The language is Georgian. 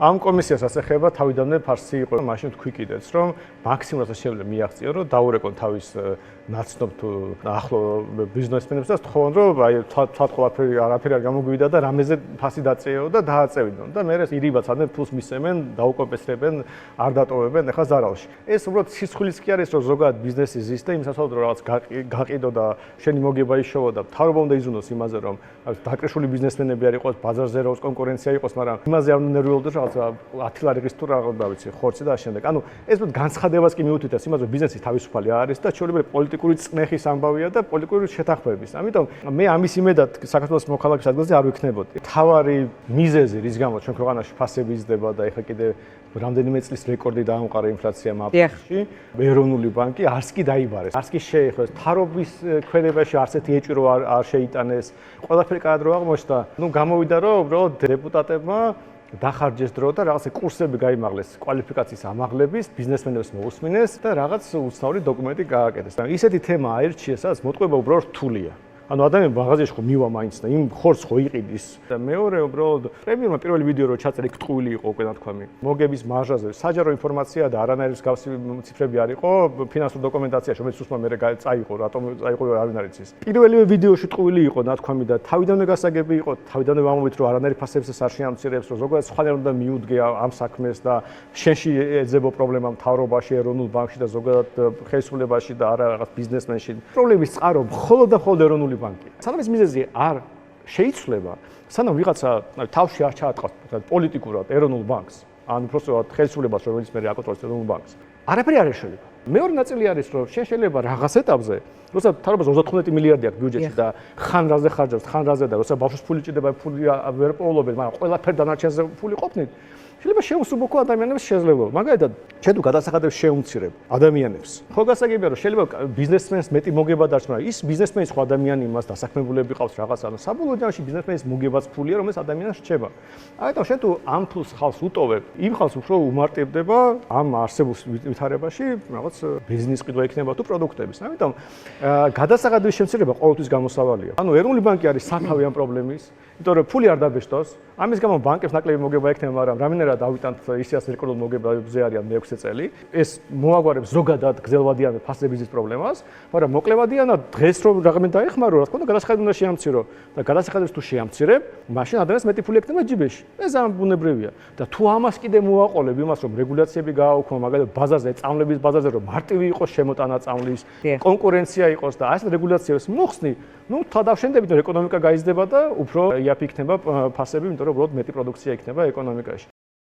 ამ კომისიას ასახება თავიდანვე ფარსი იყო, მაშინ თქვი კიდეც, რომ მაქსიმუმ რასაც შეიძლება მიაღწიონ, რომ დაურეკონ თავის ნაცნობ თუ ახლო ბიზნესმენებს და თქვენ რომ აი თქვათ ყველაფერი არაფერი არ გამოგვივიდა და რამეზე ფასი დაწეო და დააწევინონ და მე ეს ირიბაც ადმე ფულს მისცემენ, დაუკომპენსირებენ, არ დატოვებენ ახლა ზარალში. ეს უბრალოდ სისხლის კი არის, რომ ზოგადად ბიზნესი ზის და იმ სასწაულად რომ რაღაც გაყიდო და შენი მოგება იშოვო და მთავრობა უნდა იზრუნოს იმაზე, რომ დაკრეშული ბიზნესმენები არ იყოს, ბაზარზე რა კონკურენცია იყოს, მაგრამ იმაზე არ უნდა ნერვიულდეს რაღაც 10 ლარი ღირს თუ რაღაც და ვიცი, ხორცი და შემდეგ. ანუ ეს განცხადებას კი მიუთითებს იმაზე, რომ ბიზნესი თავისუფალი არის და ჩვეულებრივ პოლიტიკური წნეხის ამბავია და პოლიტიკური შეთანხმების. ამიტომ მე ამის იმედად საქართველოს მოქალაქის ადგილზე არ ვიქნებოდი. თავარი მიზეზი, რის გამოც ჩვენ ქვეყანაში ფასები იზრდება და ეხლა კიდე რამდენიმე წლის რეკორდი დაამყარა ინფლაციამ აპრილში, ეროვნული ბანკი არც კი დაიბარეს, არც კი შეეხოს. თარობის ქვედებაში არც ერთი ეჭვი არ შეიტანეს. ყველაფერი კარგად რო აღმოჩნდა. ნუ გამოვიდა რომ უბრალოდ დეპუტატებმა დახარჯეს დრო და რაღაცა კურსები გაიმაღლეს კვალიფიკაციის ამაღლების, ბიზნესმენებს მოусმინეს და რაღაც უცნაური დოკუმენტი გააკეთეს. და ისეთი თემა აირჩიეს, სადაც მოტყუება უბრალოდ რთულია. ანუ ადამიანი მაღაზიაში ხო მივა მაინც და იმ ხორცს ხო იყიდის. და მეორე უბრალოდ პრემიერმა პირველი ვიდეო რო ჩაწერა, იქ ტყუილი იყო უკვე ნათქვამი. მოგების მარჟაზე საჯარო ინფორმაცია და არანაირი მსგავსი ციფრები არ იყო, ფინანსურ დოკუმენტაციაში, რომელიც უსმა მე წაიყო, რატომ წაიყო არ ვინ არის ის. პირველივე ვიდეოში ტყუილი იყო ნათქვამი და თავიდანვე გასაგები იყო, თავიდანვე ვამბობთ, რომ არანაირი ფასებსაც არ შეამცირებს, რომ ზოგადად სხვანაირად უნდა მიუდგე ამ საქმეს და შენში ეძებო პრობლემა მთავრობაში, ეროვნულ ბანკში და ზოგადად ხელისუფლებაში და არა რაღაც ბიზნესმენში. პრობლემის წყარო მხოლოდ და მხოლოდ ეროვნული ბანკი. სანამ ეს მიზეზი არ შეიცვლება, სანამ ვიღაცა თავში არ ჩაატყავს პოლიტიკურად ეროვნულ ბანკს, ან უბრალოდ ხელისუფლებას, რომელიც მე აკონტროლებს ეროვნულ ბანკს, არაფერი არ ეშველება. მეორე ნაწილი არის, რომ შენ შეიძლება რაღაც ეტაპზე, როცა თავრობას 35 მილიარდი აქვს ბიუჯეტში და ხან რაზე ხარჯავს, ხან რაზე და როცა ბავშვს ფული ჭირდება, ფული ვერ პოულობენ, მაგრამ ყველაფერი დანარჩენზე ფული ყოფნით, შეიძლება შეუსუბოქო ადამიანებს შეძლება. მაგალითად, შენ თუ გადასახადებს შეუმცირებ ადამიანებს. ხო გასაგებია, რომ შეიძლება ბიზნესმენს მეტი მოგება დარჩა, მაგრამ ის ბიზნესმენი სხვა ადამიანი იმას დასაქმებულები ყავს რაღაც, ანუ საბოლოო ჯამში ბიზნესმენის მოგებაც ფულია, რომელიც ადამიანს რჩება. ამიტომ შენ თუ ამ ფულს ხალხს უტოვებ, იმ ხალხს უფრო უმარტებდება ამ არსებულ ვითარებაში რაღაც ბიზნეს ყიდვა იქნება თუ პროდუქტების. ამიტომ გადასახადების შემცირება ყოველთვის გამოსავალია. ანუ ეროვნული ბანკი არის სათავე ამ პრობლემის, იმიტომ რომ ფული არ დაბეჭდოს. ამის გამო ბანკებს ნაკლები მოგება ექნება, მაგრამ რამენერად ავიტანთ ისეას რეკორდულ მოგებაზე არიან მე-6 წელი. ეს მოაგვარებს ზოგადად გრძელვადიან ფასების პრობლემას, მაგრამ მოკლევადიანად დღეს რომ რაღაცა დაეხმარო, რა თქმა უნდა, გადასახადები უნდა შეამცირო და გადასახადებს თუ შეამცირებ, მაშინ ადამიანს მეტი ფული ექნება ჯიბეში. ეს ამ ბუნებრივია. და თუ ამას კიდე მოაყოლებ იმას, რომ რეგულაციები გააუქმო, მაგალითად ბაზარზე, წამლების ბაზარზე, რომ მარტივი იყოს შემოტანა წამლის, კონკურენცია იყოს და ეს რეგულაციებს მოხსნი, ნუ თავდავშენდებით რომ ეკონომიკა გაიზრდება და უფრო იაფი იქნება ფასები, იმიტომ რომ უბრალოდ მეტი პროდუქცია იქნება ეკონომიკაში.